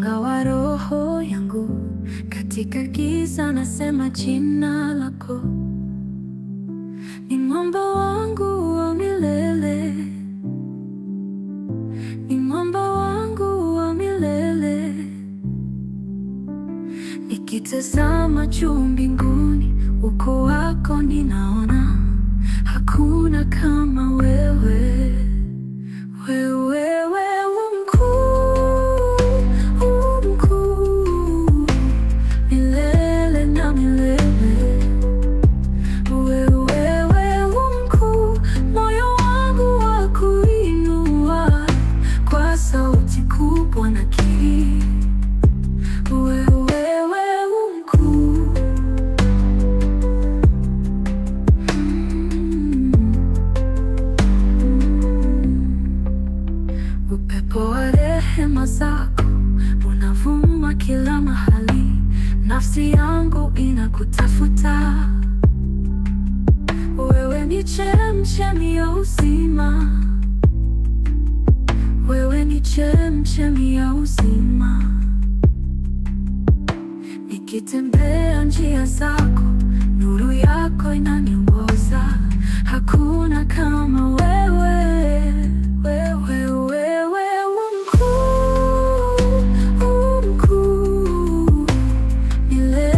mwanga wa roho yangu. Katika giza nasema jina lako. Ni mwamba wangu wa milele, ni mwamba wangu wa milele. Nikitazama juu mbinguni, ukuu wako ninaona. Hakuna kama wewe. Wewe mkuu, milele na milele. Wewe mkuu, moyo wangu wa kuinua kwa sauti kubwa nakiri. Wewe mkuu. Upepo wa rehema zako unavuma kila mahali. Nafsi yangu inakutafuta. Wewe ni chemchemi ya uzima. Wewe ni chemchemi ya uzima. Nikitembea njia zako, nuru yako inaniongoza. Hakuna kama wewe. Wewe mkuu, milele